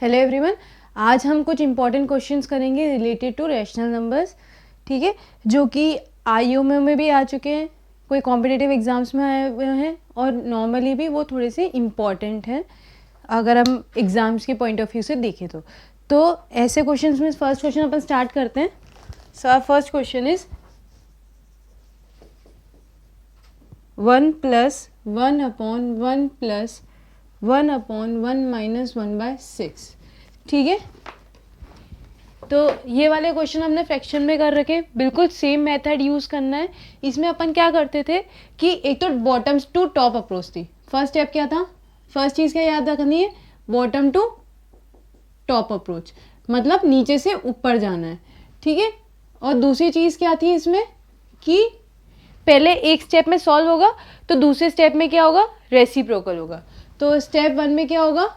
Hello everyone, आज हम कुछ इंपॉर्टेंट क्वेश्चंस करेंगे रिलेटेड टू रैशनल नंबर्स। ठीक है, जो कि आईओएम में भी आ चुके हैं, कोई कॉम्पिटिटिव एग्जाम्स में आए हुए हैं और नॉर्मली भी वो थोड़े से इम्पॉर्टेंट हैं अगर हम एग्ज़ाम्स के पॉइंट ऑफ व्यू से देखें तो ऐसे क्वेश्चंस में फर्स्ट क्वेश्चन अपन स्टार्ट करते हैं। So first question is 1 + 1/1 + 1/1 - 1/6। ठीक है, तो ये वाले क्वेश्चन हमने फ्रैक्शन में कर रखे, बिल्कुल सेम मेथड यूज़ करना है। इसमें अपन क्या करते थे कि एक तो बॉटम टू टॉप अप्रोच थी। फर्स्ट स्टेप क्या था, फर्स्ट चीज़ क्या याद रखनी है, बॉटम टू टॉप अप्रोच, मतलब नीचे से ऊपर जाना है। ठीक है, और दूसरी चीज़ क्या थी इसमें कि पहले एक स्टेप में सॉल्व होगा तो दूसरे स्टेप में क्या होगा, रेसिप्रोकल होगा। तो स्टेप 1 में क्या होगा,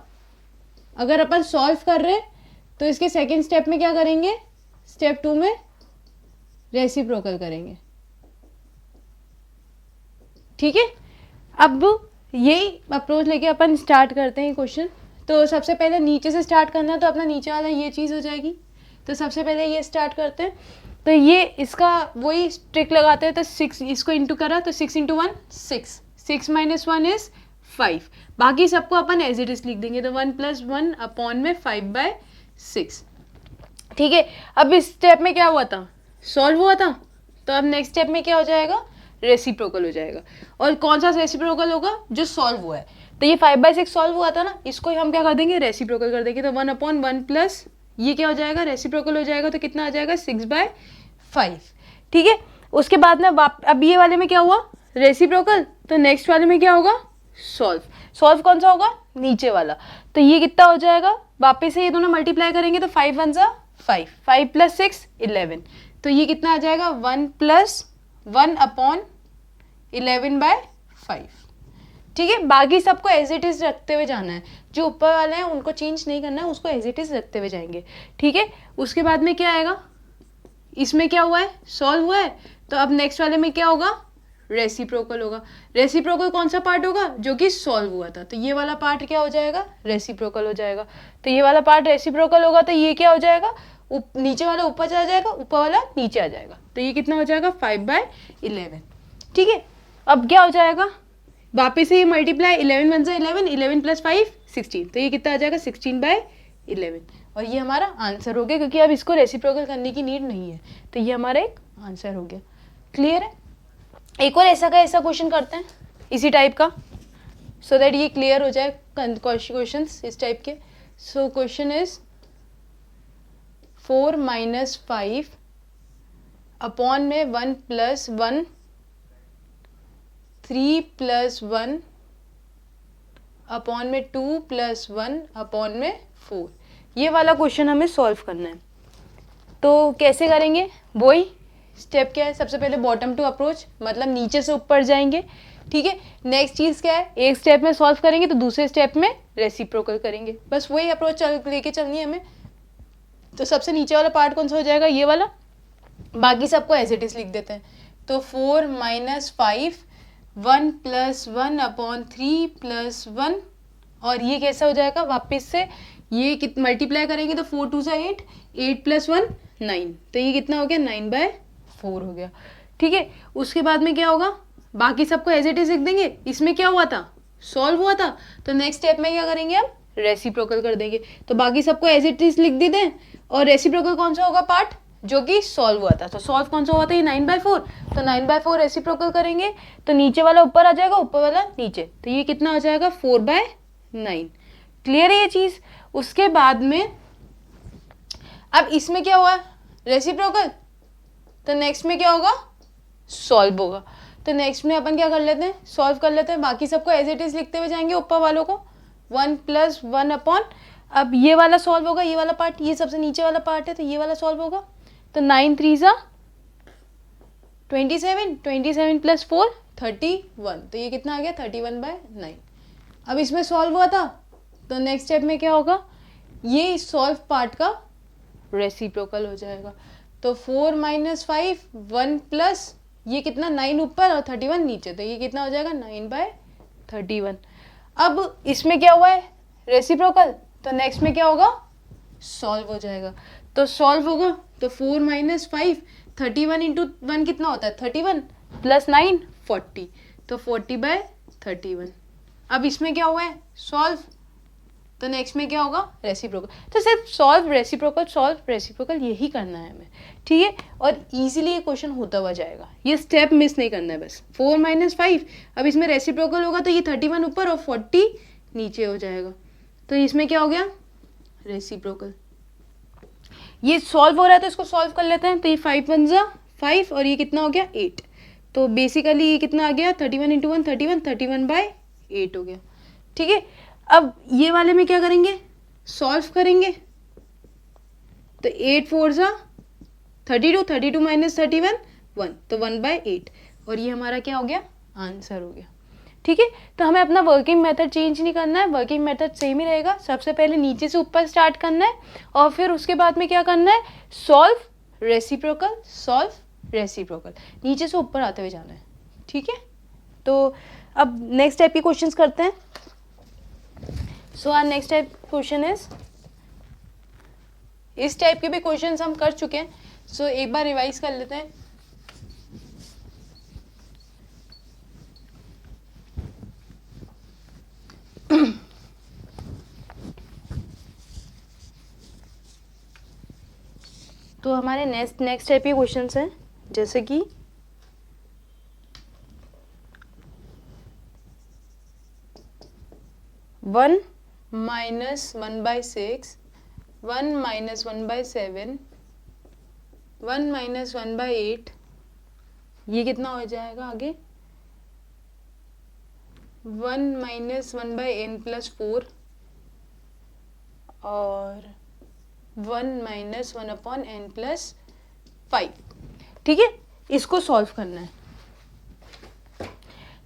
अगर अपन सॉल्व कर रहे हैं तो इसके सेकंड स्टेप में क्या करेंगे, स्टेप 2 में रेसिप्रोकल करेंगे। ठीक है, अब यही अप्रोच लेके अपन स्टार्ट करते हैं क्वेश्चन। तो सबसे पहले नीचे से स्टार्ट करना है, तो अपना नीचे वाला ये चीज़ हो जाएगी। तो सबसे पहले ये स्टार्ट करते हैं, तो ये इसका वही ट्रिक लगाते हैं। तो 6 इसको इंटू करा तो 6 × 1 6, 6 - 1 इज 5। बाकी सबको अपन एज इट इज लिख देंगे, तो 1 + 1/में 5/6। ठीक है, अब इस स्टेप में क्या हुआ था, सॉल्व हुआ था। तो अब नेक्स्ट स्टेप में क्या हो जाएगा, रेसिप्रोकल हो जाएगा। और कौन सा रेसिप्रोकल होगा, जो सॉल्व हुआ है। तो ये 5/6 सॉल्व हुआ था ना, इसको हम क्या कर देंगे, रेसिप्रोकल कर देंगे। तो 1/1 प्लस ये क्या हो जाएगा, रेसिप्रोकल हो जाएगा। तो कितना आ जाएगा, 6/5। ठीक है, उसके बाद में अब ये वाले में क्या हुआ, रेसिप्रोकल। तो नेक्स्ट वाले में क्या होगा, सॉल्व। सॉल्व कौन सा होगा, नीचे वाला। तो ये कितना हो जाएगा, वापस से ये दोनों मल्टीप्लाई करेंगे तो 5 × 1 = 5, 5 + 6 11। तो ये कितना आ जाएगा, 1 + 1/11/5। ठीक है, बाकी सबको एज इट इज रखते हुए जाना है। जो ऊपर वाले हैं उनको चेंज नहीं करना है, उसको एज इट इज रखते हुए जाएंगे। ठीक है, उसके बाद में क्या आएगा, इसमें क्या हुआ है, सॉल्व हुआ है। तो अब नेक्स्ट वाले में क्या होगा, रेसिप्रोकल होगा। रेसिप्रोकल कौन सा पार्ट होगा, जो कि सॉल्व हुआ था। तो ये वाला पार्ट क्या हो जाएगा, रेसिप्रोकल हो जाएगा। तो ये वाला पार्ट रेसिप्रोकल होगा, तो ये क्या हो जाएगा, नीचे वाला ऊपर चला जाएगा, ऊपर वाला नीचे आ जाएगा। तो ये कितना हो जाएगा, 5/11। ठीक है, अब क्या हो जाएगा, वापिस से ये मल्टीप्लाई, 11 × 1 = 11, 11 + 5 16। तो ये कितना आ जाएगा, 16/11। और ये हमारा आंसर हो गया, क्योंकि अब इसको रेसिप्रोकल करने की नीड नहीं है। तो ये हमारा एक आंसर हो गया। क्लियर है, एक और ऐसा का ऐसा क्वेश्चन करते हैं इसी टाइप का, सो दैट ये क्लियर हो जाए क्वेश्चन इस टाइप के। So question is 4 - 5/1 + 1 3 + 1 2 + 1 4। ये वाला क्वेश्चन हमें सॉल्व करना है। तो कैसे करेंगे, वही स्टेप क्या है, सबसे पहले बॉटम टू अप्रोच, मतलब नीचे से ऊपर जाएंगे। ठीक है, नेक्स्ट चीज़ क्या है, एक स्टेप में सॉल्व करेंगे तो दूसरे स्टेप में रेसिप्रोकल करेंगे। बस वही अप्रोच लेके चलनी है हमें। तो सबसे नीचे वाला पार्ट कौन सा हो जाएगा, ये वाला। बाकी सबको एज इट इज लिख देते हैं। तो 4 - 5 1 + 1/3 + 1, और ये कैसा हो जाएगा, वापस से ये मल्टीप्लाई करेंगे तो 4 × 2 = 8, 8 + 1 9। तो ये कितना हो गया, 9/4 हो गया। ठीक है, उसके बाद में क्या होगा, बाकी सबको एज इट इज लिख देंगे। इसमें क्या हुआ था, सॉल्व हुआ था। तो नेक्स्ट स्टेप में क्या करेंगे, हम रेसिप्रोकल कर देंगे। तो बाकी सबको एज इट इज लिख देते हैं। और रेसिप्रोकल कौन सा होगा पार्ट, जो कि सॉल्व हुआ था। तो सॉल्व कौन सा हुआ था, ये 9/4। तो 9/4 रेसिप्रोकल करेंगे तो नीचे वाला ऊपर आ जाएगा, ऊपर वाला नीचे। तो ये कितना हो जाएगा, 4/9। क्लियर है ये चीज़। उसके बाद में अब इसमें क्या हुआ, रेसिप्रोकल। तो नेक्स्ट में क्या होगा, सॉल्व होगा। तो नेक्स्ट में अपन क्या कर लेते हैं, सॉल्व कर लेते हैं। बाकी सबको एज इट इज लिखते हुए जाएंगे, ऊपर वालों को 1 + 1/, अब ये वाला सॉल्व होगा, ये वाला पार्ट, ये सबसे नीचे वाला पार्ट है, तो ये वाला सॉल्व होगा। तो 9 × 3 = 27, 27 + 4 31। तो ये कितना आ गया, 31/9। अब इसमें सॉल्व हुआ था, तो नेक्स्ट स्टेप में क्या होगा, ये सॉल्व पार्ट का रेसिप्रोकल हो जाएगा। तो 4 - 5 1 + ये कितना, 9 ऊपर और 31 नीचे। तो ये कितना हो जाएगा, 9/31। अब इसमें क्या हुआ है, रेसिप्रोकल। तो नेक्स्ट में क्या होगा, सॉल्व हो जाएगा। तो सॉल्व होगा तो 4 माइनस 5, 31 इंटू 1 कितना होता है 31 प्लस 9 40, तो 40/31। अब इसमें क्या हुआ है सॉल्व, तो नेक्स्ट में क्या होगा रेसिप्रोकल। तो सिर्फ सॉल्व रेसिप्रोकल यही करना है हमें, ठीक है। और इजीली ये क्वेश्चन होता हुआ जाएगा, ये स्टेप मिस नहीं करना है बस। 4 माइनस 5, अब इसमें रेसिप्रोकल होगा तो ये 31 ऊपर और 40 नीचे हो जाएगा, तो इसमें क्या हो गया रेसिप्रोकल। ये सॉल्व हो रहा है तो इसको सॉल्व कर लेते हैं। तो ये 5 1 जा 5 और ये कितना हो गया 8, तो बेसिकली ये कितना आ गया 31 इंटू 1 31/8 हो गया, ठीक है। अब ये वाले में क्या करेंगे, सॉल्व करेंगे। तो 8 4 जा 32, 32 माइनस 31 1, तो 1/8, और ये हमारा क्या हो गया आंसर हो गया, ठीक है। तो हमें अपना वर्किंग मेथड चेंज नहीं करना है, वर्किंग मेथड सेम ही रहेगा। सबसे पहले नीचे से ऊपर स्टार्ट करना है और फिर उसके बाद में क्या करना है सॉल्व रेसिप्रोकल, नीचे से ऊपर आते हुए जाना है, ठीक है। तो अब नेक्स्ट टाइप के क्वेश्चंस करते हैं। So our next type question इस टाइप के भी क्वेश्चंस हम कर चुके हैं, सो एक बार रिवाइज कर लेते हैं। तो हमारे नेक्स्ट टाइप के क्वेश्चंस हैं, जैसे कि 1 माइनस 1/6, 1 माइनस 1/7, 1 माइनस 1/8, ये कितना हो जाएगा आगे 1 माइनस 1/n+4 और 1 माइनस 1/n+5, ठीक है। इसको सॉल्व करना है।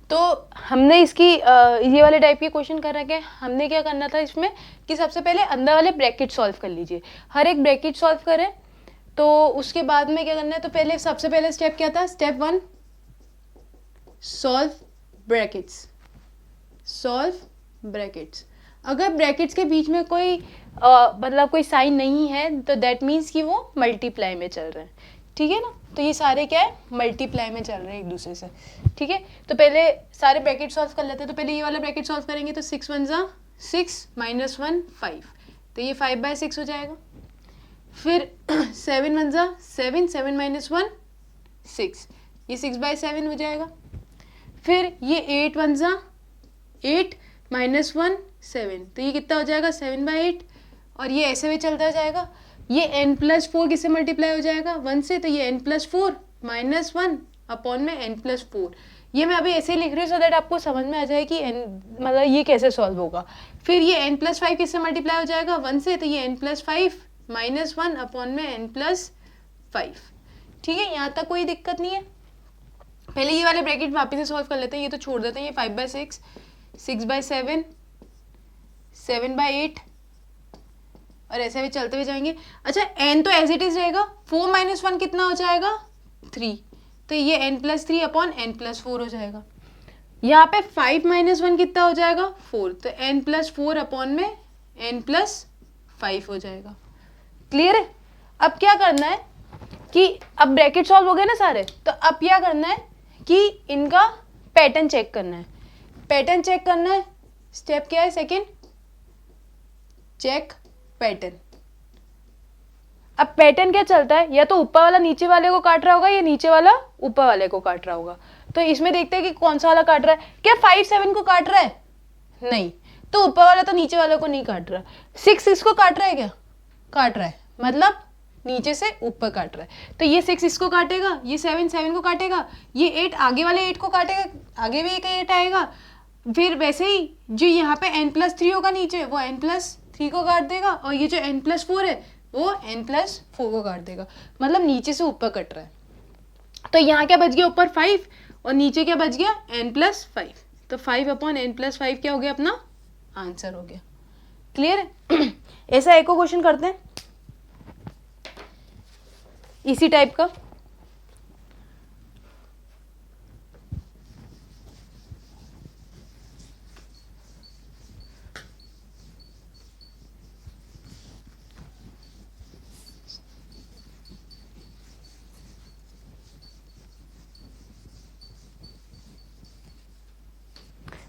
तो हमने इसकी ये वाले टाइप के क्वेश्चन कर रखे हैं। हमने क्या करना था इसमें कि सबसे पहले अंदर वाले ब्रैकेट सॉल्व कर लीजिए, हर एक ब्रैकेट सॉल्व करें। तो उसके बाद में क्या करना है, तो पहले सबसे पहले स्टेप क्या था, स्टेप 1 सॉल्व ब्रैकेट्स। अगर ब्रैकेट्स के बीच में कोई मतलब कोई साइन नहीं है तो दैट मीन्स कि वो मल्टीप्लाई में चल रहे हैं, ठीक है ना। तो ये सारे क्या है मल्टीप्लाई में चल रहे हैं एक दूसरे से, ठीक है। तो पहले सारे ब्रैकेट सॉल्व कर लेते हैं। तो पहले ये वाला ब्रैकेट सॉल्व करेंगे तो 6 1 जा 6 माइनस 1 5, तो ये 5/6 हो जाएगा। फिर 7 1 जा 7, 7 माइनस 1 6, ये 6/7 हो जाएगा। फिर ये 8 1 जा 8 माइनस 1 7, तो ये कितना हो जाएगा 7/8, और ये ऐसे भी चलता जाएगा। ये n+4 किससे मल्टीप्लाई हो जाएगा 1 से, तो ये n+4 माइनस 1 अपॉन में n+4। ये मैं अभी ऐसे लिख रही हूँ सो दैट आपको समझ में आ जाए कि मतलब ये कैसे सॉल्व होगा। फिर ये n+5 किससे मल्टीप्लाई हो जाएगा 1 से, तो ये n+5 माइनस 1 अपॉन में n+5, ठीक है। यहाँ तक कोई दिक्कत नहीं है। पहले ये वाले ब्रैकेट वापस से सॉल्व कर लेते हैं, ये तो छोड़ देते हैं। ये 5/6, 6/7, 7/8, और ऐसे भी चलते हुए जाएंगे। अच्छा n तो एज इट इज रहेगा, 4 माइनस 1 कितना हो जाएगा 3, तो ये n+3 अपॉन n+4 हो जाएगा। यहाँ पे 5 माइनस 1 कितना हो जाएगा 4, तो n+4 अपॉन में n+5 हो जाएगा। क्लियर है। अब क्या करना है कि अब ब्रैकेट सॉल्व हो गए ना सारे, तो अब क्या करना है कि इनका पैटर्न चेक करना है। पैटर्न चेक करना है, स्टेप क्या है सेकंड, चेक पैटर्न। अब पैटर्न क्या चलता है, या तो ऊपर वाला नीचे वाले को काट रहा होगा या नीचे वाला ऊपर वाले को काट रहा होगा। तो इसमें देखते हैं कि कौन सा वाला काट रहा है। क्या 5 7 को काट रहा है, नहीं, तो ऊपर वाला तो नीचे वाले को नहीं काट रहा। 6 6 को काट रहा है, क्या काट रहा है, मतलब नीचे से ऊपर काट रहा है। तो ये 6 इसको काटेगा, ये 7 7 को काटेगा, ये 8 आगे वाले 8 को काटेगा, आगे भी एक 8 आएगा। फिर वैसे ही जो यहाँ पे n+3 होगा नीचे, वो n+3 को काट देगा, और ये जो n+4 है वो n+4 को काट देगा, मतलब नीचे से ऊपर कट रहा है। तो यहाँ क्या बच गया ऊपर 5 और नीचे क्या बच गया n+5, तो 5 अपॉन n+5 क्या हो गया अपना आंसर हो गया। क्लियर है। ऐसा एक और क्वेश्चन करते हैं इसी टाइप का।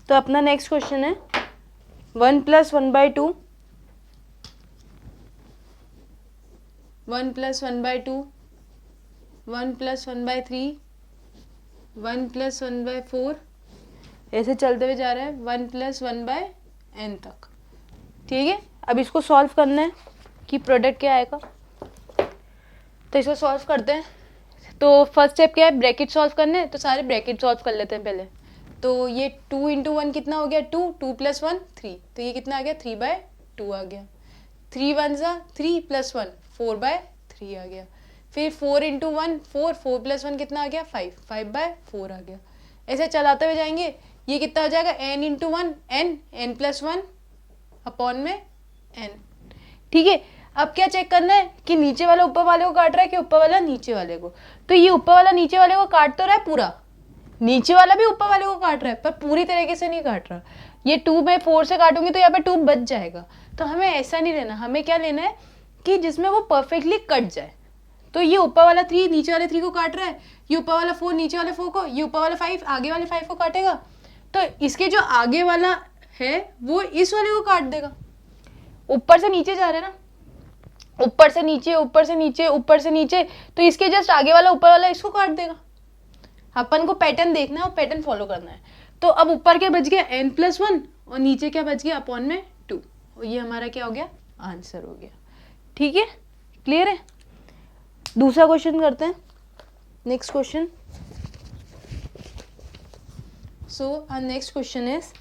तो अपना नेक्स्ट क्वेश्चन है 1 + 1/2, 1 + 1/2, 1 + 1/3, 1 + 1/4, ऐसे चलते हुए जा रहा है 1 + 1/n तक। ठीक है, अब इसको सॉल्व करना है कि प्रोडक्ट क्या आएगा। तो इसको सॉल्व करते हैं। तो फर्स्ट स्टेप क्या है, ब्रैकेट सॉल्व करने हैं, तो सारे ब्रैकेट सॉल्व कर लेते हैं पहले। तो ये 2 × 1 कितना हो गया, 2, 2 + 1 3, तो ये कितना आ गया 3/2 आ गया। 3 × 1 = 3 + 1 4/3 आ गया। फिर 4 × 1 4, 4 + 1 कितना आ गया 5, 5/4 आ गया। ऐसे चलाते हुए जाएंगे, ये कितना हो जाएगा n × 1 n, n + 1 अपॉन में n। ठीक है, अब क्या चेक करना है कि नीचे वाला ऊपर वाले को काट रहा है कि ऊपर वाला नीचे वाले को। तो ये ऊपर वाला नीचे वाले को काट तो रहा है पूरा, नीचे वाला भी ऊपर वाले को काट रहा है, पर पूरी तरीके से नहीं काट रहा। ये 2 में 4 से काटूंगी तो यहाँ पे 2 बच जाएगा। तो हमें ऐसा नहीं लेना, हमें क्या लेना है कि जिसमें वो परफेक्टली कट जाए। तो ये ऊपर वाला 3 नीचे वाले 3 को काट रहा है, ये ऊपर वाला 4 नीचे वाले 4 को, ये ऊपर वाला 5 आगे वाले 5 को काटेगा। तो इसके जो आगे वाला है वो इस वाले को काट देगा। ऊपर से नीचे जा रहा है ना, ऊपर से नीचे, ऊपर से नीचे, ऊपर से नीचे, तो इसके जस्ट आगे वाला ऊपर वाला इसको काट देगा। अपन को पैटर्न देखना है और पैटर्न फॉलो करना है। तो अब ऊपर क्या बच गया n + 1 और नीचे क्या बच गया अपॉन में 2, और ये हमारा क्या हो गया, आंसर हो गया। ठीक है, क्लियर है। दूसरा क्वेश्चन करते हैं, next question. So our next question is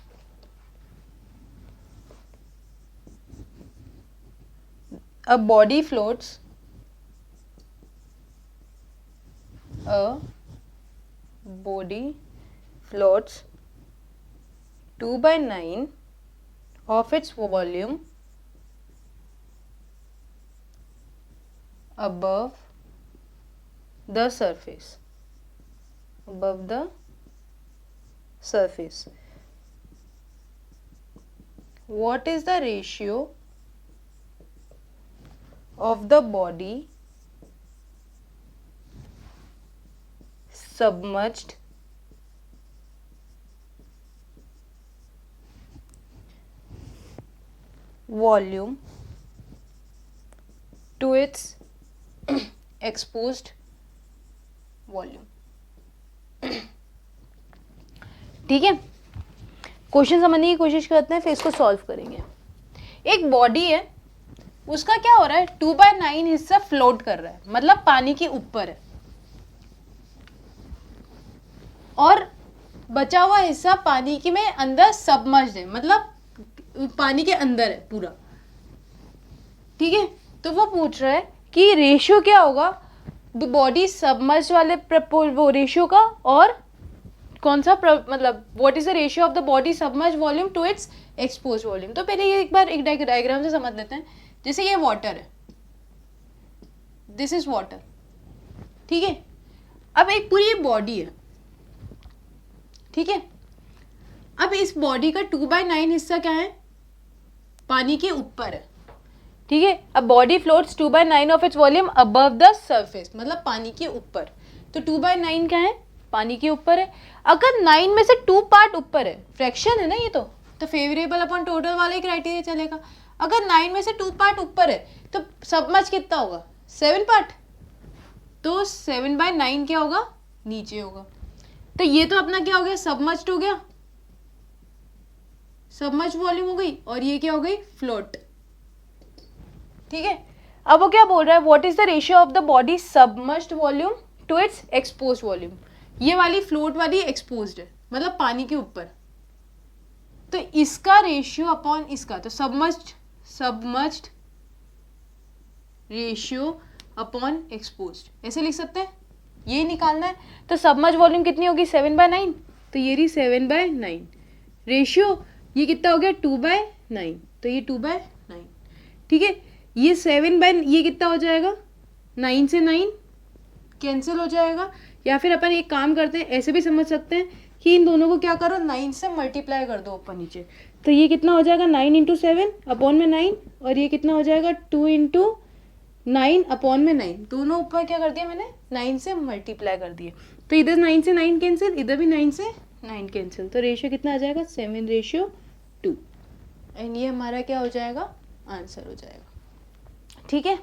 a body floats, a body floats 2/9 of its volume above the surface, above the surface. What is the ratio of the body submerged volume to its exposed volume? ठीक है, question समझने की कोशिश करते हैं, फिर इसको solve करेंगे। एक बॉडी है, उसका क्या हो रहा है, 2/9 हिस्सा फ्लोट कर रहा है, मतलब पानी के ऊपर है, और बचा हुआ हिस्सा पानी के में अंदर सबमर्ज्ड है, मतलब पानी के अंदर है पूरा। ठीक है, तो वो पूछ रहा है कि रेशियो क्या होगा बॉडी सबमर्ज्ड वाले वो रेशियो का, और कौन सा मतलब what is the ratio of the body submerged volume to its exposed volume. तो पहले ये एक बार एक डायग्राम से समझ लेते हैं। जैसे ये वाटर है, दिस इज वाटर, ठीक है। अब एक पूरी बॉडी है, ठीक है। अब इस बॉडी का 2/9 हिस्सा क्या है, पानी के ऊपर है, ठीक है। अब body floats 2/9 of its volume above the surface, मतलब पानी के ऊपर। तो 2/9 क्या है, पानी के ऊपर है। अगर 9 में से 2 पार्ट ऊपर है, फ्रैक्शन है ना ये, तो फेवरेबल अपॉन टोटल वाला ही क्राइटेरिया चलेगा। अगर 9 में से 2 पार्ट ऊपर है तो सबमर्ज कितना होगा, 7 पार्ट, तो 7/9 क्या होगा, नीचे होगा। तो ये तो अपना क्या हो गया, सबमर्ज्ड हो गया, सबमर्ज्ड वॉल्यूम हो गई, और ये क्या हो गई, फ्लोट। ठीक है, अब वो क्या बोल रहा है, what is the ratio of the body submerged volume to its exposed volume. ये वाली फ्लोट वाली एक्सपोज्ड है, मतलब पानी के ऊपर, तो इसका रेशियो अपॉन इसका, तो सबमर्ज्ड रेशियो अपॉन एक्सपोज्ड, ऐसे लिख सकते हैं, ये निकालना है। तो सबमर्ज्ड वॉल्यूम कितनी होगी, 7/9, तो ये रही 7/9। रेशियो ये कितना हो गया, 2/9, तो ये 2/9, ठीक है। ये 7/, ये कितना हो जाएगा, 9 से 9 कैंसिल हो जाएगा। या फिर अपन एक काम करते हैं, ऐसे भी समझ सकते हैं कि इन दोनों को क्या करो, 9 से मल्टीप्लाई कर दो ऊपर नीचे। तो ये कितना हो जाएगा, 9 × 7 अपॉन में 9, और ये कितना हो जाएगा, 2 × 9 अपॉन में 9। दोनों ऊपर क्या कर दिया मैंने, 9 से मल्टीप्लाई कर दिए। तो इधर 9 से 9 कैंसिल, इधर भी 9 से 9 कैंसिल, तो रेशियो कितना आ जाएगा 7:2 एंड ये हमारा क्या हो जाएगा, आंसर हो जाएगा। ठीक है,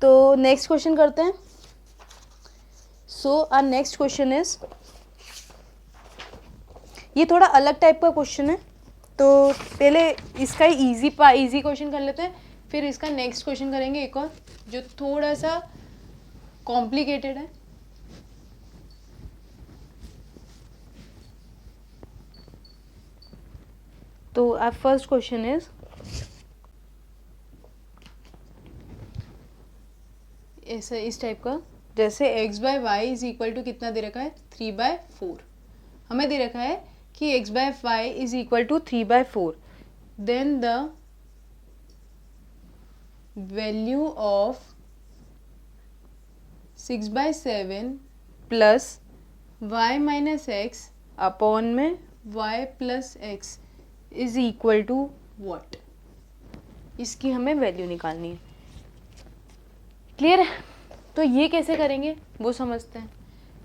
तो नेक्स्ट क्वेश्चन करते हैं। So our next question is, ये थोड़ा अलग टाइप का क्वेश्चन है, तो पहले इसका इजी क्वेश्चन कर लेते हैं, फिर इसका नेक्स्ट क्वेश्चन करेंगे एक और जो थोड़ा सा कॉम्प्लिकेटेड है। तो आवर फर्स्ट क्वेश्चन इज, ऐसा इस टाइप का, जैसे x/y इज इक्वल टू कितना दे रखा है 3/4, हमें दे रखा है कि x/y is equal to 3/4, then the value of 6/7 plus y minus x upon में y plus x is equal to what, इसकी हमें वैल्यू निकालनी है। क्लियर है, तो ये कैसे करेंगे वो समझते हैं।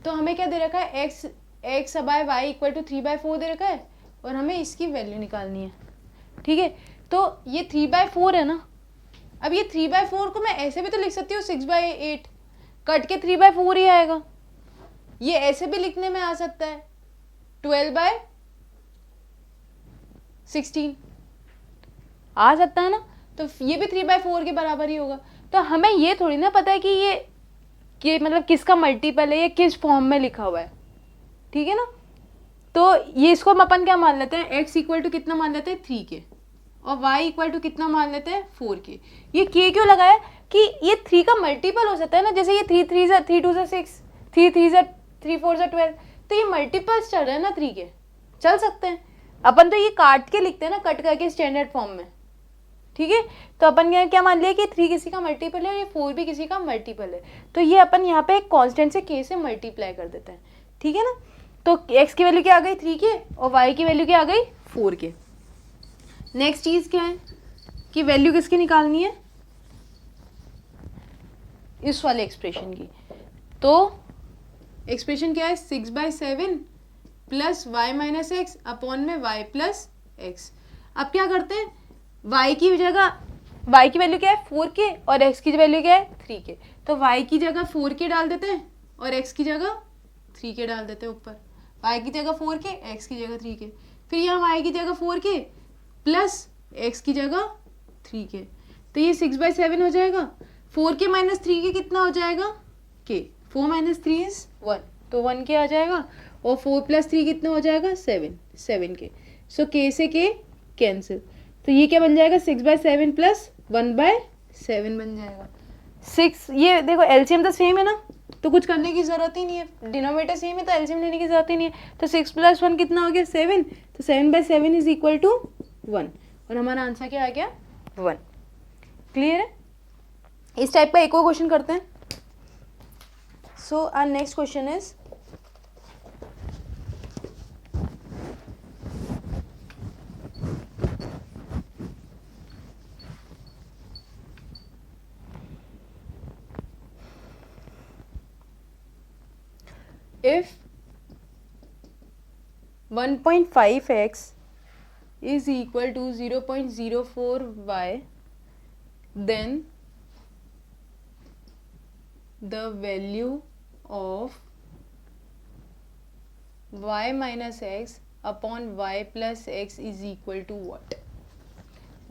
तो हमें क्या दे रखा है, x/y इक्वल टू 3/4 दे रखा है और हमें इसकी वैल्यू निकालनी है। ठीक है, तो ये 3/4 है ना, अब ये 3/4 को मैं ऐसे भी तो लिख सकती हूँ 6/8, कट के 3/4 ही आएगा। ये ऐसे भी लिखने में आ सकता है 12/16 आ सकता है ना, तो ये भी 3/4 के बराबर ही होगा। तो हमें ये थोड़ी ना पता है कि ये मतलब किसका मल्टीपल है या किस फॉर्म में लिखा हुआ है। ठीक है ना, तो ये इसको हम अपन क्या मान लेते हैं, x इक्वल टू कितना मान लेते हैं 3k और y इक्वल टू कितना मान लेते हैं 4k। ये k क्यों लगाया कि ये 3 का मल्टीपल हो सकता है ना, जैसे ये 3 3 2 6, 3 3 3 4 12, तो ये मल्टीपल्स चल रहे हैं ना 3 के, चल सकते हैं। अपन तो ये काट के लिखते हैं ना, कट करके स्टैंडर्ड फॉर्म में। ठीक है, तो अपन क्या मान लिया कि 3 किसी का मल्टीपल है और ये 4 भी किसी का मल्टीपल है, तो ये अपन यहाँ पे एक कांस्टेंट से k से मल्टीप्लाई कर देते हैं। ठीक है ना, तो x की वैल्यू क्या आ गई 3k और y की वैल्यू क्या आ गई 4k। नेक्स्ट चीज क्या है कि वैल्यू किसकी निकालनी है, इस वाले एक्सप्रेशन की। तो एक्सप्रेशन क्या है 6/7 plus y minus x upon में y प्लस एक्स। अब क्या करते हैं, y की जगह y की वैल्यू क्या है 4k और x की वैल्यू क्या है 3k, तो y की जगह 4k डाल देते हैं और x की जगह 3k डाल देते हैं ऊपर। y की जगह 4k, x की जगह 3k, फिर यहाँ y की जगह 4k प्लस x की जगह 3k, तो ये 6/7 हो जाएगा। 4k माइनस 3k कितना हो जाएगा k, 4 माइनस 3 इज 1, तो 1k आ जाएगा और 4 प्लस 3 कितना हो जाएगा 7k। सो k से k कैंसिल, तो ये क्या बन जाएगा 6/7 प्लस 1/7 बन जाएगा 6। ये देखो एलसीएम तो सेम है ना, तो कुछ करने की जरूरत ही नहीं है, डिनोमिनेटर सेम है तो एलसीएम लेने की जरूरत ही नहीं है। तो 6 + 1 कितना हो गया 7, तो 7/7 इज इक्वल टू 1 और हमारा आंसर क्या आ गया 1। क्लियर है, इस टाइप का एक और क्वेश्चन करते हैं। So our next question is, if 1.5x is equal to 0.04y, then the value of y minus x upon y plus x is equal to what।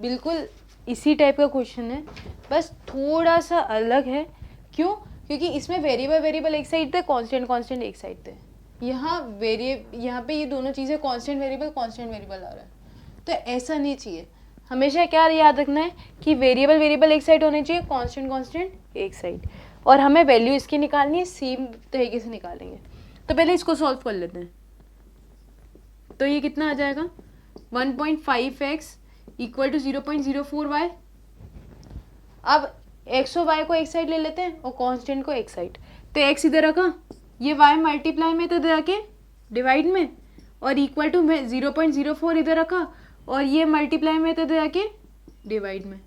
बिल्कुल इसी टाइप का क्वेश्चन है, बस थोड़ा सा अलग है। क्यों, क्योंकि इसमें वेरिएबल एक साइड थे, कांस्टेंट एक साइड थे। यहाँ पे ये दोनों चीज़ें कांस्टेंट वेरिएबल आ रहा है, तो ऐसा नहीं चाहिए। हमेशा क्या याद रखना है कि वेरिएबल एक साइड होने चाहिए, कांस्टेंट एक साइड, और हमें वैल्यू इसकी निकालनी है, सेम तरीके से निकालेंगे। तो पहले इसको सॉल्व कर लेते हैं। तो ये कितना आ जाएगा 1.5x इक्वल टू 0.04y। अब x और y को एक साइड ले लेते हैं और कांस्टेंट को एक साइड, तो x इधर रखा, ये y मल्टीप्लाई में तो जाके डिवाइड में, और इक्वल टू 0.04 इधर रखा और ये मल्टीप्लाई में तो जाके डिवाइड में।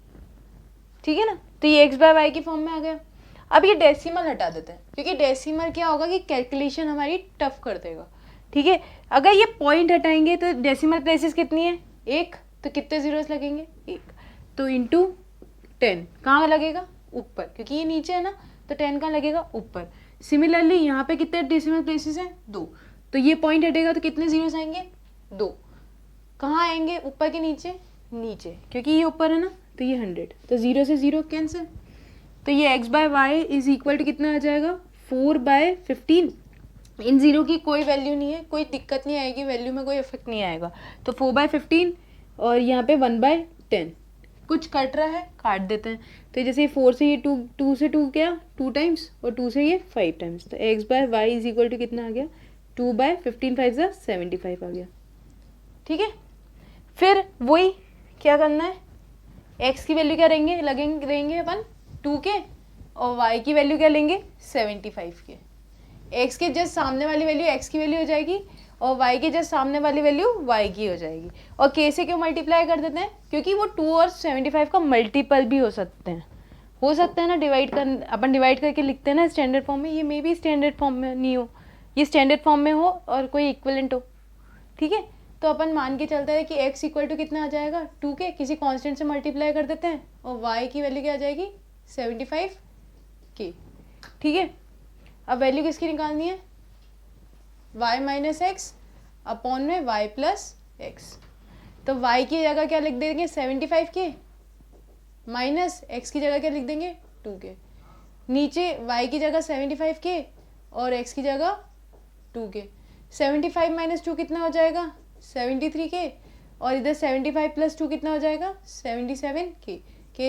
ठीक है ना, तो ये x/y की फॉर्म में आ गया। अब ये डेसिमल हटा देते हैं, क्योंकि डेसिमल क्या होगा कि कैलकुलेशन हमारी टफ कर देगा। ठीक है। अगर ये पॉइंट हटाएंगे तो डेसिमल प्लेसेस कितनी है, एक, तो कितने जीरोस लगेंगे, एक, तो इंटू 10 कहाँ लगेगा, ऊपर, क्योंकि ये नीचे है ना, तो 10 कहाँ लगेगा, ऊपर। सिमिलरली यहाँ पे कितने डेसिमल प्लेसेस हैं, 2, तो ये पॉइंट हटेगा तो कितने जीरोस आएंगे, 2, कहाँ आएंगे, ऊपर के नीचे, नीचे, क्योंकि ये ऊपर है ना, तो ये 100, तो 0 से 0 कैंसिल, तो ये x by y is equal to कितना आ जाएगा, 4/15। इन जीरो की कोई वैल्यू नहीं है, कोई दिक्कत नहीं आएगी, वैल्यू में कोई इफेक्ट नहीं आएगा, तो 4/15 और यहाँ पे 1/10, कुछ कट रहा है काट देते हैं, तो जैसे ये 4 से ये 2 से 2 क्या 2 टाइम्स और 2 से ये 5 टाइम्स, तो x by y is equal to कितना आ गया, 2/15 5 75 आ गया। ठीक है, फिर वही क्या करना है, x की वैल्यू क्या लेंगे अपन 2 के, और y की वैल्यू क्या लेंगे 75 के। x के जस्ट सामने वाली वैल्यू x की वैल्यू हो जाएगी और y के जस्ट सामने वाली वैल्यू y की हो जाएगी। और k से क्यों मल्टीप्लाई कर देते हैं, क्योंकि वो 2 और 75 का मल्टीपल भी हो सकते हैं ना, अपन डिवाइड करके लिखते हैं ना स्टैंडर्ड फॉर्म में, ये मे भी स्टैंडर्ड फॉर्म में नहीं हो, ये स्टैंडर्ड फॉर्म में हो और कोई इक्विवेलेंट हो। ठीक है, तो अपन मान के चलते हैं कि x इक्वल टू कितना आ जाएगा 2 के, किसी कांस्टेंट से मल्टीप्लाई कर देते हैं और y की वैल्यू क्या आ जाएगी 75 के। ठीक है, अब वैल्यू किसकी निकालनी है, y माइनस एक्स अपॉन में y प्लस एक्स, तो y की जगह क्या लिख देंगे 75 के, माइनस x की जगह क्या लिख देंगे 2 के, नीचे y की जगह 75 के और x की जगह 2 के, 75 माइनस 2 कितना हो जाएगा 73 के, और इधर 75 प्लस 2 कितना हो जाएगा 77 के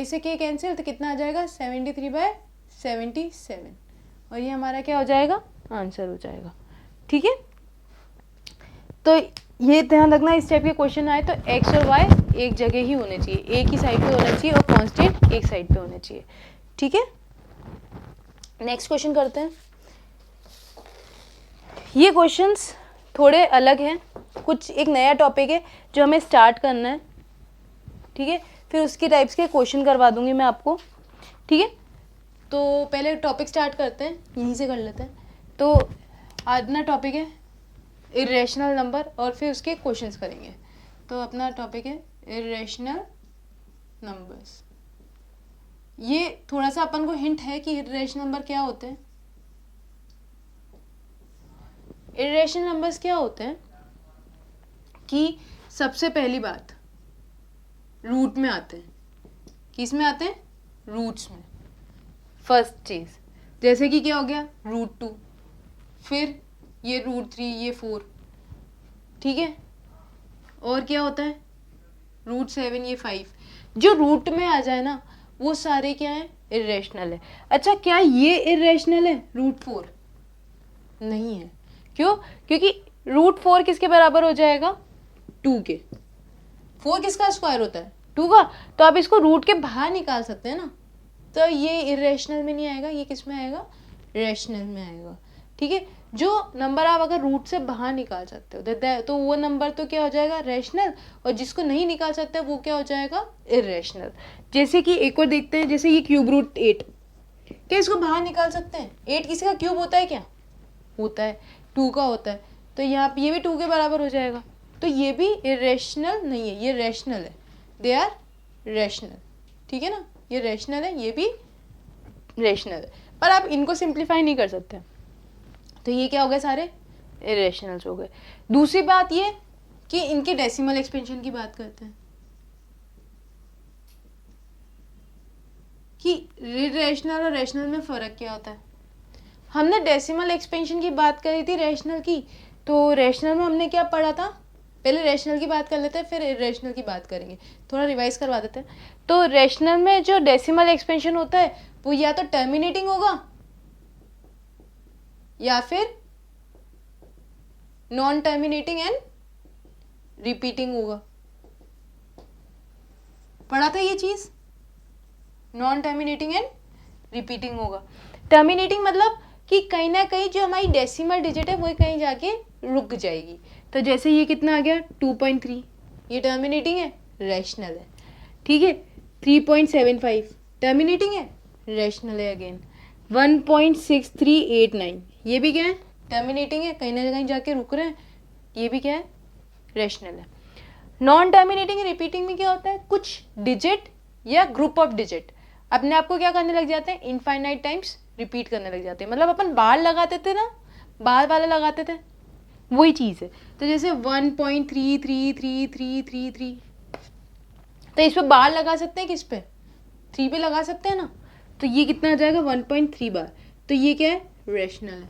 से के कैंसिल, तो कितना आ जाएगा 73/77, और ये हमारा क्या हो जाएगा, आंसर हो जाएगा। ठीक है, तो ये ध्यान रखना, इस टाइप के क्वेश्चन आए तो x और y एक जगह ही होने चाहिए, एक ही साइड पे होना चाहिए और कांस्टेंट एक साइड पे होने चाहिए। ठीक है, नेक्स्ट क्वेश्चन करते हैं। ये क्वेश्चंस थोड़े अलग हैं, कुछ एक नया टॉपिक है जो हमें स्टार्ट करना है। ठीक है, फिर उसके टाइप्स के क्वेश्चन करवा दूंगी मैं आपको। ठीक है, तो पहले टॉपिक स्टार्ट करते हैं, यहीं से कर लेते हैं। तो आज ना टॉपिक है इरेशनल नंबर और फिर उसके क्वेश्चंस करेंगे। तो अपना टॉपिक है इरेशनल नंबर्स। ये थोड़ा सा अपन को हिंट है कि इरेशनल नंबर क्या होते हैं। इरेशनल नंबर्स क्या होते हैं कि सबसे पहली बात रूट में आते हैं। किस में आते हैं, रूट्स में। फर्स्ट चीज जैसे कि क्या हो गया √2, फिर ये √3, ये 4। ठीक है, और क्या होता है √7, ये 5। जो रूट में आ जाए ना वो सारे क्या है, इरेशनल है। अच्छा, क्या ये इरेशनल है √4? नहीं है। क्यों? क्योंकि √4 किसके बराबर हो जाएगा 2 के। 4 किसका स्क्वायर होता है 2 का, तो आप इसको रूट के बाहर निकाल सकते हैं ना, तो ये इरेशनल में नहीं आएगा, ये किस में आएगा, रेशनल में आएगा। ठीक है, जो नंबर आप अगर रूट से बाहर निकाल सकते हो तो वो नंबर तो क्या हो जाएगा रेशनल, और जिसको नहीं निकाल सकते वो क्या हो जाएगा इरेशनल। जैसे कि एक और देखते हैं, जैसे ये क्यूब √8, क्या इसको बाहर निकाल सकते हैं? 8 किसी का क्यूब होता है क्या? होता है, 2 का होता है, तो यहाँ पे ये भी 2 के बराबर हो जाएगा, तो ये भी इरेशनल नहीं है, ये रेशनल है, दे आर रेशनल। ठीक है ना, ये रेशनल है, ये भी रेशनल है, पर आप इनको सिंप्लीफाई नहीं कर सकते, तो ये क्या हो गए सारे इरेशनल्स हो गए। दूसरी बात ये कि इनके डेसिमल एक्सपेंशन की बात करते हैं कि इरेशनल और रेशनल में फ़र्क क्या होता है। हमने डेसिमल एक्सपेंशन की बात करी थी रेशनल की, तो रेशनल में हमने क्या पढ़ा था, पहले रेशनल की बात कर लेते हैं फिर इरेशनल की बात करेंगे, थोड़ा रिवाइज करवा देते हैं। तो रेशनल में जो डेसिमल एक्सपेंशन होता है वो या तो टर्मिनेटिंग होगा या फिर नॉन टर्मिनेटिंग एंड रिपीटिंग होगा। पढ़ा था ये चीज, नॉन टर्मिनेटिंग एंड रिपीटिंग होगा। टर्मिनेटिंग मतलब कि कहीं ना कहीं जो हमारी डेसिमल डिजिट है वो कहीं जाके रुक जाएगी। तो जैसे ये कितना आ गया 2.3, ये टर्मिनेटिंग है, रेशनल है। ठीक है, 3.75 टर्मिनेटिंग है, रेशनल है अगेन। 1.6389 ये भी क्या है, टर्मिनेटिंग है, कहीं ना कहीं जाके रुक रहे हैं, ये भी क्या है, रैशनल है। नॉन टर्मिनेटिंग रिपीटिंग में क्या होता है, कुछ डिजिट या ग्रुप ऑफ डिजिट अपने आप को क्या करने लग जाते हैं, इनफाइनाइट टाइम्स रिपीट करने लग जाते हैं। मतलब अपन बार लगाते थे ना, बार वाला लगाते थे, वही चीज़ है। तो जैसे 1.333333, तो इस पे बार लगा सकते हैं, किस पे, 3 पे लगा सकते हैं ना। तो ये कितना आ जाएगा, 1.3 बार। तो ये क्या है, रैशनल है।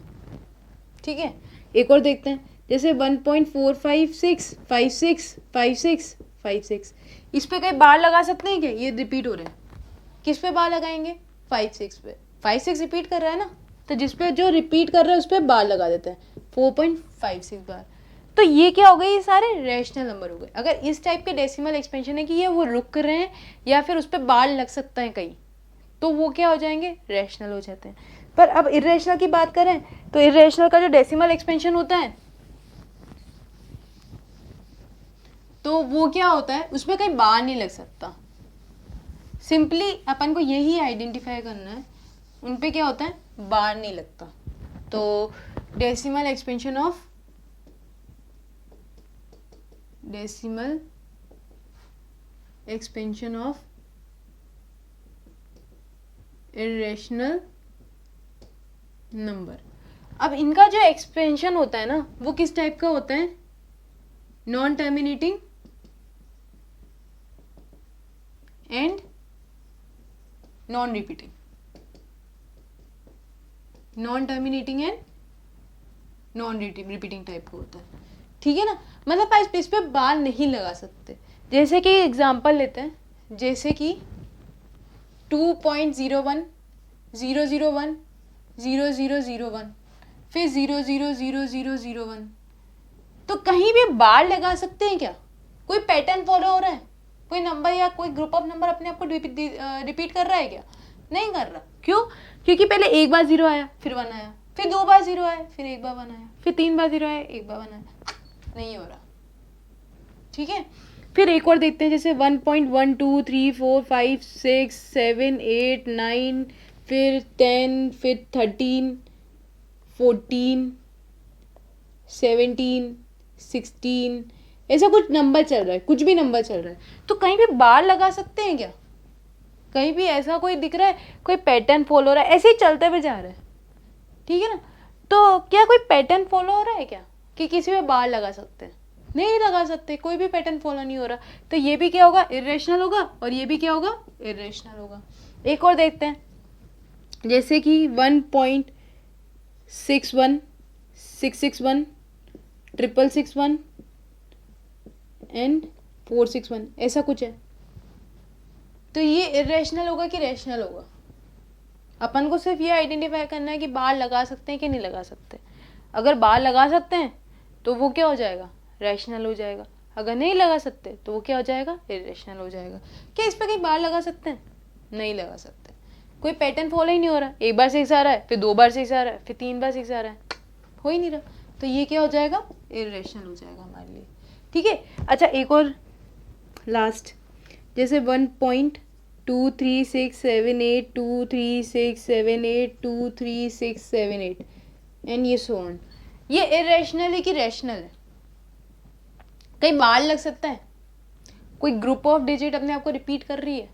ठीक है, एक और देखते हैं, जैसे 1.456565656, इस पे कई बार लगा सकते हैं क्या, ये रिपीट हो रहे हैं, किस पे बार लगाएंगे, 5 6 पे, 5 6 रिपीट कर रहा है ना, तो जिस पे जो रिपीट कर रहा है उस पर बार लगा देते हैं, 4.56 बार। तो ये क्या हो गए, ये सारे रैशनल नंबर हो गए। अगर इस टाइप के डेसिमल एक्सपेंशन है कि ये वो रुक रहे हैं या फिर उस पर बार लग सकता है कहीं, तो वो क्या हो जाएंगे, रैशनल हो जाते हैं। पर अब इरेशनल की बात करें तो इरेशनल का जो डेसिमल एक्सपेंशन होता है तो वो क्या होता है, उसमें कहीं बार नहीं लग सकता। सिंपली अपन को यही आइडेंटिफाई करना है, उन पे क्या होता है, बार नहीं लगता। तो decimal expansion of irrational number. अब इनका जो एक्सपेंशन होता है ना, वो किस टाइप का होता है, non terminating and non repeating, non terminating and non repeating type का होता है। ठीक है ना, मतलब आप इस पे बार नहीं लगा सकते। जैसे कि एग्जांपल लेते हैं, जैसे कि 2.0100100001, फिर 0000001, तो कहीं भी बार लगा सकते हैं क्या, कोई पैटर्न फॉलो हो रहा है, कोई नंबर या कोई ग्रुप ऑफ नंबर अपने आप को रिपीट कर रहा है क्या, नहीं कर रहा। क्यों, क्योंकि पहले एक बार 0 आया, फिर 1 आया, फिर 2 बार 0 आया, फिर 1 बार 1 आया, फिर 3 बार 0 आया, 1 बार 1 आया, नहीं हो रहा। ठीक है, फिर एक और देखते हैं, जैसे 1.123456789, फिर 10, फिर 13, 14, 17, 16, ऐसा कुछ नंबर चल रहा है, कुछ भी नंबर चल रहा है, तो कहीं भी बार लगा सकते हैं क्या, कहीं भी ऐसा कोई दिख रहा है, कोई पैटर्न फॉलो हो रहा है, ऐसे ही चलते हुए जा रहा है। ठीक है ना, तो क्या कोई पैटर्न फॉलो हो रहा है क्या, कि किसी में बार लगा सकते हैं, नहीं लगा सकते, कोई भी पैटर्न फॉलो नहीं हो रहा। तो ये भी क्या होगा, इरेशनल होगा, और ये भी क्या होगा, इरेशनल होगा। एक और देखते हैं, जैसे कि 1.61661 661 एंड 461, ऐसा कुछ है। तो ये इरेशनल होगा कि रैशनल होगा, अपन को सिर्फ ये आइडेंटिफाई करना है कि बार लगा सकते हैं कि नहीं लगा सकते। अगर बार लगा सकते हैं तो वो क्या हो जाएगा, रैशनल हो जाएगा। अगर नहीं लगा सकते तो वो क्या हो जाएगा, इरेशनल हो जाएगा। क्या इस पर कहीं बार लगा सकते हैं, नहीं लगा सकते, कोई पैटर्न फॉलो ही नहीं हो रहा, एक बार 6 आ रहा है, फिर 2 बार 6 आ रहा है, फिर 3 बार 6 आ रहा है, हो ही नहीं रहा, तो ये क्या हो जाएगा, इरेशनल हो जाएगा हमारे लिए। ठीक है, अच्छा एक और लास्ट, जैसे 1.23678236782367823678 एंड ये सो ऑन। ये इरेशनल है कि रैशनल है, कहीं बार लग सकता है, कोई ग्रुप ऑफ डिजिट अपने आप को रिपीट कर रही है,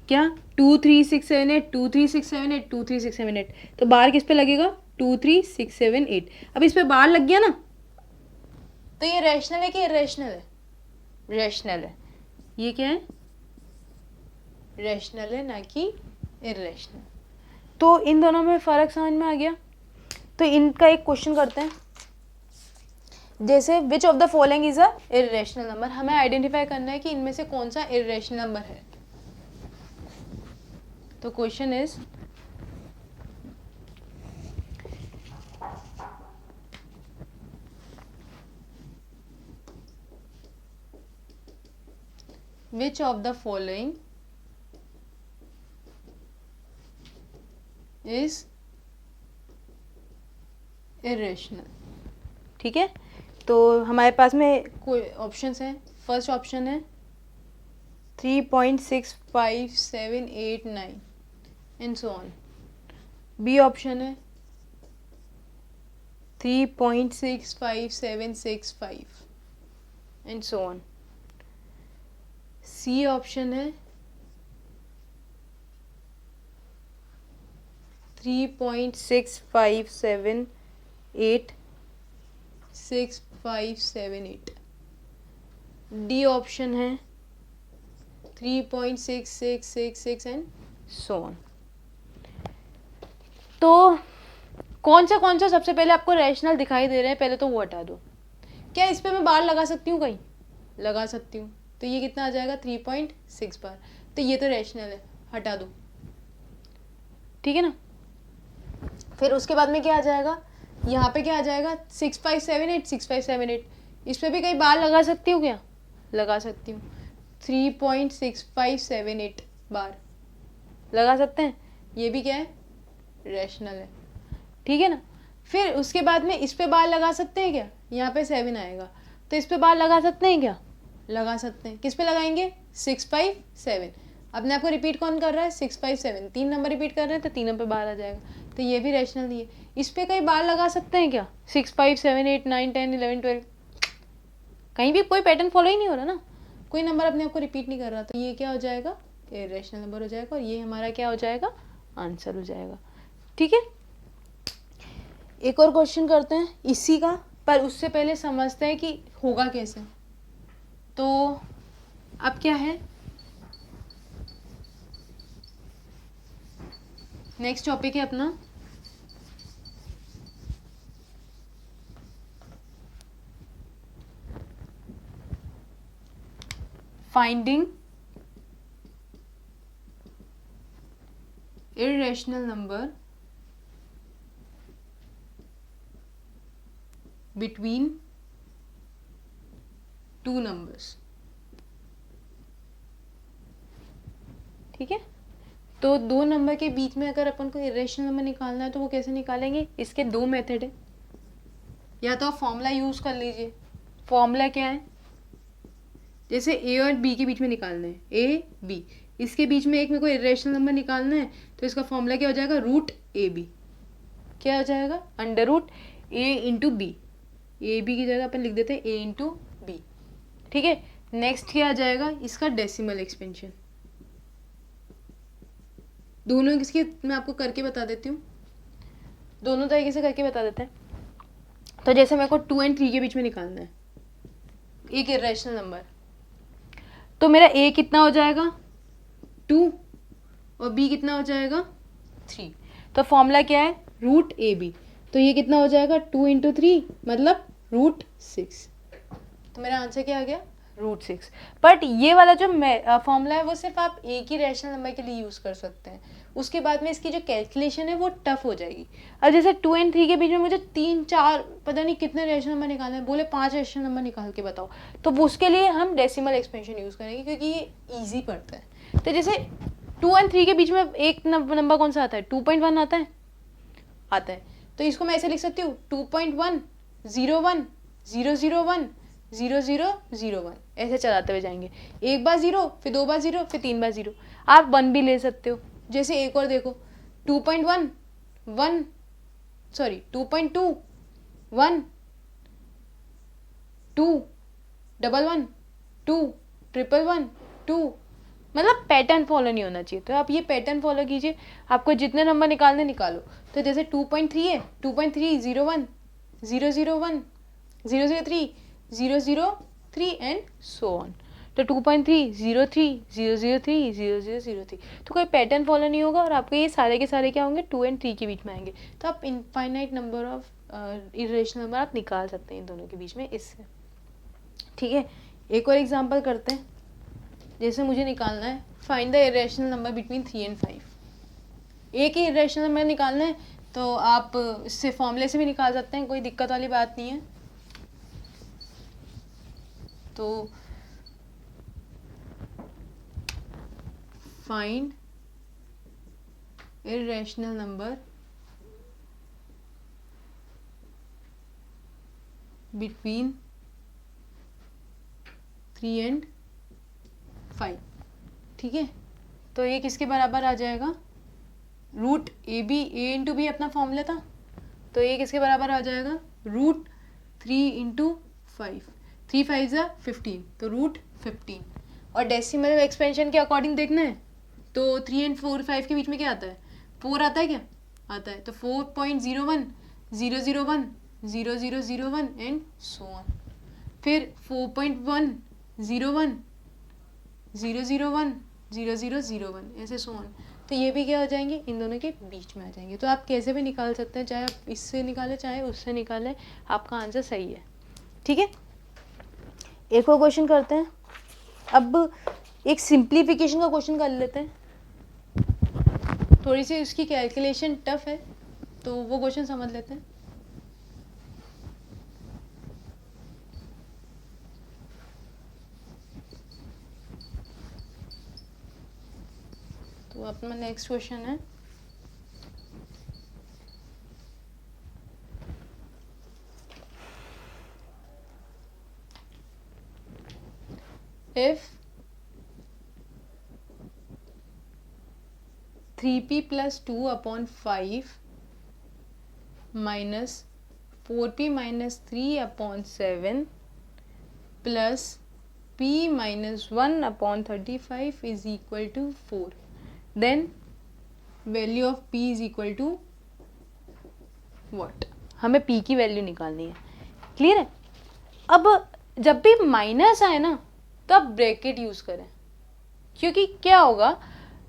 क्या 23678 23678 23678, तो बार किस पे लगेगा, 23678। अब इस पे बार लग गया ना, तो ये रैशनल है कि इरेशनल है, रैशनल है। ये क्या है, रैशनल है, ना कि इरेशनल। तो इन दोनों में फर्क समझ में आ गया। तो इनका एक क्वेश्चन करते हैं, जैसे which of the following is a irrational number, हमें आइडेंटिफाई करना है कि इनमें से कौन सा इरेशनल नंबर है। तो question is, which of the following is irrational। ठीक है, तो हमारे पास में कोई ऑप्शंस हैं। फर्स्ट ऑप्शन है 3.65789 and so on. B option है 3.65765 and so on. C option है 3.6578657 डी ऑप्शन है 3.6666 एंड सो ऑन। तो कौन सा सबसे पहले आपको रैशनल दिखाई दे रहे हैं, पहले तो वो हटा दो। क्या इस पे मैं बार लगा सकती हूँ? कहीं लगा सकती हूँ। तो ये कितना आ जाएगा 3.6 बार। तो ये तो रैशनल है, हटा दो, ठीक है ना। फिर उसके बाद में क्या आ जाएगा, यहाँ पे क्या आ जाएगा 6578 इस पे भी कहीं बार लगा सकती हूँ? क्या लगा सकती हूँ, 3.6578 बार लगा सकते हैं। ये भी क्या है, रैशनल है, ठीक है ना। फिर उसके बाद में इस पे बार लगा सकते हैं क्या, यहाँ पे 7 आएगा तो इस पे बार लगा सकते हैं क्या, लगा सकते हैं। किस पे लगाएंगे, 657। अपने आप को रिपीट कौन कर रहा है, 657, 3 नंबर रिपीट कर रहे हैं तो 3 नंबर बार आ जाएगा। तो ये भी रैशनल ही है। इस पे कहीं बार लगा सकते हैं क्या, 6 5 7 8 9 10 11 12, कहीं भी कोई पैटर्न फॉलो ही नहीं हो रहा ना, कोई नंबर अपने आप को रिपीट नहीं कर रहा। तो ये क्या हो जाएगा, इरेशनल नंबर हो जाएगा और ये हमारा क्या हो जाएगा, आंसर हो जाएगा, ठीक है। एक और क्वेश्चन करते हैं इसी का, पर उससे पहले समझते हैं कि होगा कैसे। तो अब क्या है, नेक्स्ट टॉपिक है अपना finding irrational number between two numbers, ठीक है। तो दो नंबर के बीच में अगर अपन को इरेशनल नंबर निकालना है तो वो कैसे निकालेंगे, इसके दो मेथड है। या तो आप फॉर्मूला यूज कर लीजिए। फॉर्मूला क्या है, जैसे ए और बी के बीच में निकालना है, ए बी, इसके बीच में एक मेरे को इरेशनल नंबर निकालना है तो इसका फॉर्मूला क्या हो जाएगा, रूट ए बी। क्या हो जाएगा, under root A into B. A B की जगह अपन लिख देते हैं ए इंटू बी, ठीक है। नेक्स्ट क्या आ जाएगा, इसका डेसिमल एक्सपेंशन। दोनों किसके मैं आपको करके बता देती हूँ, दोनों तरीके से करके बता देते हैं। तो जैसे मेरे को 2 और 3 के बीच में निकालना है एक इरेशनल नंबर, तो मेरा ए कितना हो जाएगा 2 और बी कितना हो जाएगा 3। तो फॉर्मूला क्या है, रूट ए बी। तो ये कितना हो जाएगा 2 इंटू 3 मतलब रूट 6। तो मेरा आंसर क्या आ गया, रूट 6। बट ये वाला जो फॉर्मूला है वो सिर्फ आप एक ही रैशनल नंबर के लिए यूज़ कर सकते हैं। उसके बाद में इसकी जो कैलकुलेशन है वो टफ हो जाएगी। अब जैसे 2 और 3 के बीच में मुझे 3 4 पता नहीं कितने रैशनल नंबर निकालने हैं, बोले 5 रैशनल नंबर निकाल के बताओ, तो उसके लिए हम डेसिमल एक्सपेंशन यूज़ करेंगे क्योंकि ये ईजी पड़ता है। तो जैसे 2 और 3 के बीच में एक नंबर कौन सा आता है, 2.1 आता है। तो इसको मैं ऐसे लिख सकती हूँ 2.1 01 001 0001, ऐसे चलाते हुए जाएंगे। एक बार 0, फिर 2 बार 0, फिर 3 बार 0। आप 1 भी ले सकते हो। जैसे एक और देखो 2.1 1 सॉरी 2.2 1 2 11 2 111 2, मतलब पैटर्न फॉलो नहीं होना चाहिए। तो आप ये पैटर्न फॉलो कीजिए, आपको जितने नंबर निकालने निकालो। तो जैसे 2.3 है 2.3 01 001 003 003 एंड सो ऑन। तो 2.3 03 003 0003, तो कोई पैटर्न फॉलो नहीं होगा और आपके ये सारे के सारे क्या होंगे 2 और 3 के बीच में आएंगे। तो आप infinite number of irrational number आप निकाल सकते हैं इन दोनों के बीच में इससे, ठीक है। एक और एग्जांपल करते हैं। जैसे मुझे निकालना है find the irrational number between 3 and 5। एक ही इरेशनल नंबर निकालना है तो आप इससे फॉर्मूले से भी निकाल सकते हैं, कोई दिक्कत वाली बात नहीं है। तो find irrational number between 3 and 5, ठीक है। तो ये किसके बराबर आ जाएगा, root A B, A into B अपना फॉर्मूला था, तो ये किसके बराबर आ जाएगा, रूट 3 इंटू 5, 3 5 ज़ा 15, तो रूट 15। और डेसिमल एक्सपेंशन के अकॉर्डिंग देखना है तो 3 एंड 4 5 के बीच में क्या आता है, 4 आता है क्या, आता है, तो 4.01 001 0001 एंड सो ऑन। फिर 4.1 01 001 0001 ऐसे सो ऑन। तो ये भी क्या हो जाएंगे, इन दोनों के बीच में आ जाएंगे। तो आप कैसे भी निकाल सकते हैं, चाहे आप इससे निकालें चाहे उससे निकालें, आपका आंसर सही है। ठीक है, एक और क्वेश्चन करते हैं। अब एक सिंप्लीफिकेशन का क्वेश्चन कर लेते हैं, थोड़ी सी उसकी कैलकुलेशन टफ है तो वो क्वेश्चन समझ लेते हैं। तो अपना नेक्स्ट क्वेश्चन है if 3p plus 2 upon 5 minus 4p minus 3 upon 7 plus p minus 1 upon 35 is equal to 4, then value of p is equal to what? हमें p की वैल्यू निकालनी है। क्लियर है? अब जब भी माइनस आए ना तो आप ब्रैकेट यूज करें, क्योंकि क्या होगा,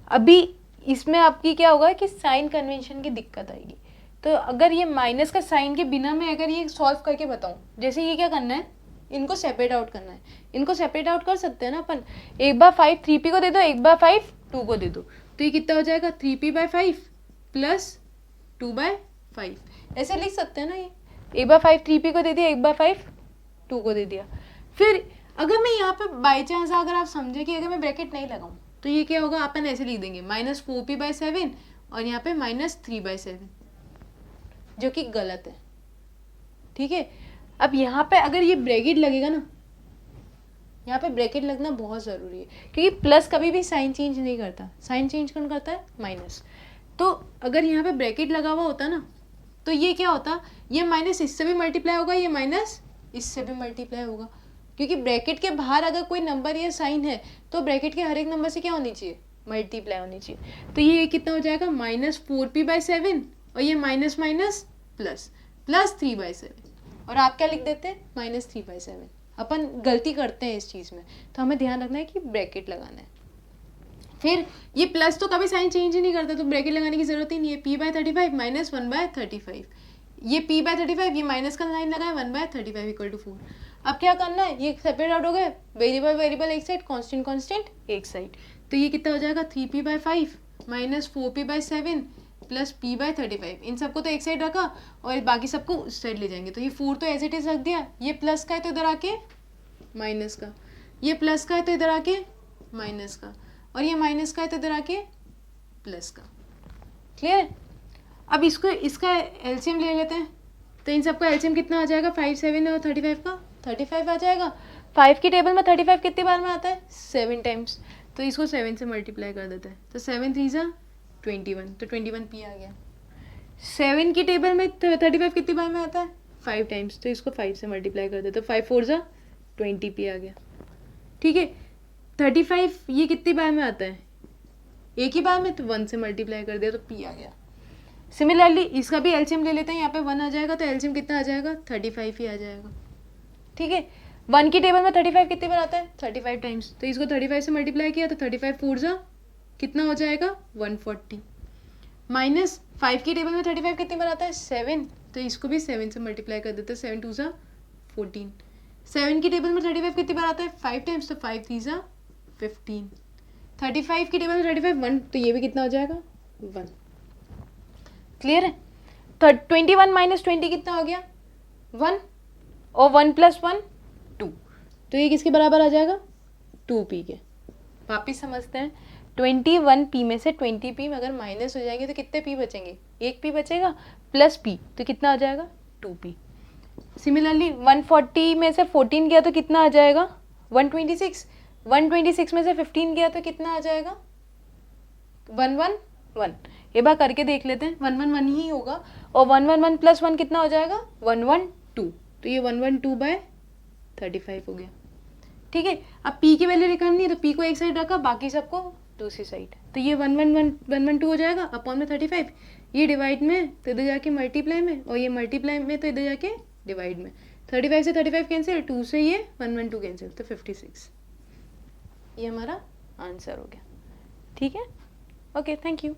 अभी इसमें आपकी क्या होगा कि साइन कन्वेंशन की दिक्कत आएगी। तो अगर ये माइनस का साइन के बिना मैं अगर ये सॉल्व करके बताऊं, जैसे ये क्या करना है, इनको सेपरेट आउट करना है, इनको सेपरेट आउट कर सकते हैं ना अपन, एक बार 5 3p को दे दो, एक बार 5 2 को दे दो, तो ये कितना हो जाएगा 3p/5 प्लस 2/5, ऐसे लिख सकते हैं ना। ये एक बार 5 3p को दे दिया, एक बार 5 2 को दे दिया। फिर अगर मैं यहाँ पे बाई चांस अगर आप समझे कि अगर मैं ब्रैकेट नहीं लगाऊं तो ये क्या होगा, अपन ऐसे लिख देंगे -4p/7 और यहाँ पे -3/7, जो कि गलत है। ठीक है, अब यहाँ पे अगर ये ब्रैकेट लगेगा ना, यहाँ पे ब्रैकेट लगना बहुत ज़रूरी है, क्योंकि प्लस कभी भी साइन चेंज नहीं करता, साइन चेंज कौन करता है, माइनस। तो अगर यहाँ पे ब्रैकेट लगा हुआ होता ना तो ये क्या होता, ये माइनस इससे भी मल्टीप्लाई होगा, ये माइनस इससे भी मल्टीप्लाई होगा, क्योंकि ब्रैकेट के बाहर अगर कोई नंबर या साइन है तो ब्रैकेट के हर एक नंबर से क्या होनी चाहिए, मल्टीप्लाई होनी चाहिए। तो ये कितना हो जाएगा -4p/7 और ये माइनस माइनस प्लस +3/7, और आप क्या लिख देते हैं -3/7। अपन गलती करते हैं इस चीज़ में, तो हमें ध्यान रखना है कि ब्रैकेट लगाना है। फिर ये प्लस तो कभी साइन चेंज ही नहीं करता, तो ब्रैकेट लगाने की जरूरत ही नहीं है। p/35 - 1/35, ये p/35, ये माइनस का साइन लगा है, 1/35 = 4। अब क्या करना है, ये सेपरेट आउट हो गए, वेरिएबल वेरिएबल एक साइड, कांस्टेंट कांस्टेंट एक साइड, तो ये कितना हो जाएगा 3p/5 - 4p/7 प्लस p/35। इन सबको तो एक साइड रखा और बाकी सबको उस साइड ले जाएंगे, तो ये 4 तो एज इट इज रख दिया, ये प्लस का है तो इधर आके माइनस का, ये प्लस का है तो इधर आके माइनस का, और ये माइनस का है तो इधर आके प्लस का। क्लियर है? अब इसको इसका एलसीएम ले लेते हैं, तो इन सबका एलसीएम कितना आ जाएगा, 5 7 और 35 का 35 आ जाएगा। 5 की टेबल में 35 कितनी बार में आता है, 7 टाइम्स, तो इसको 7 से मल्टीप्लाई कर देते हैं, तो 7 3 ज़ा 21, तो 21p आ गया। 7 की टेबल में 35 कितनी बार में आता है, 5 टाइम्स, तो इसको 5 से मल्टीप्लाई कर देते हैं, 5 4 ज़ा 20p आ गया। ठीक है, 35 ये कितनी बार में आता है, एक ही बार में, तो 1 से मल्टीप्लाई कर दिया तो p आ गया। सिमिलरली इसका भी एलसीएम ले लेते हैं, यहाँ पे 1 आ जाएगा तो एलसीएम कितना आ जाएगा, 35 ही आ जाएगा। ठीक है, 1 की टेबल में 35 कितनी बार आता है, 35 टाइम्स, तो इसको 35 से मल्टीप्लाई किया तो 35 4 ज़ा कितना हो जाएगा 140, माइनस 5 की टेबल में 35 कितनी बार आता है, 7, तो इसको भी 7 से मल्टीप्लाई कर देते हैं, 7 2 ज़ा 14। 7 की टेबल में 35 कितनी बार आता है, 5 टाइम्स, तो 5 3 ज़ा 15। 35 की टेबल में 35 1, तो ये भी कितना हो जाएगा 1। क्लियर है? 21 - 20 कितना हो गया 1, और 1 + 1 2, तो ये किसके बराबर आ जाएगा 2p के। वापिस समझते हैं, 21p में से 20p में अगर माइनस हो जाएंगे तो कितने p बचेंगे, एक p बचेगा, प्लस p तो कितना आ जाएगा 2p। सिमिलरली 140 में से 14 गया तो कितना आ जाएगा 126, 126 में से 15 गया तो कितना आ जाएगा 111, एक बार करके देख लेते हैं। 111 ही होगा और 111 प्लस 1 कितना हो जाएगा 112, तो ये 112/35 हो गया। ठीक है, अब p की वैल्यू निकालनी है तो p को एक साइड रखा, बाकी सबको दूसरी साइड, तो ये 112 हो जाएगा अपॉन में 35, ये डिवाइड में तो इधर जाके मल्टीप्लाई में, और ये मल्टीप्लाई में तो इधर जाके डिवाइड में। 35 से 35 कैंसिल, 2 से ये 112 कैंसिल, तो 56, ये हमारा आंसर हो गया। ठीक है, ओके, थैंक यू।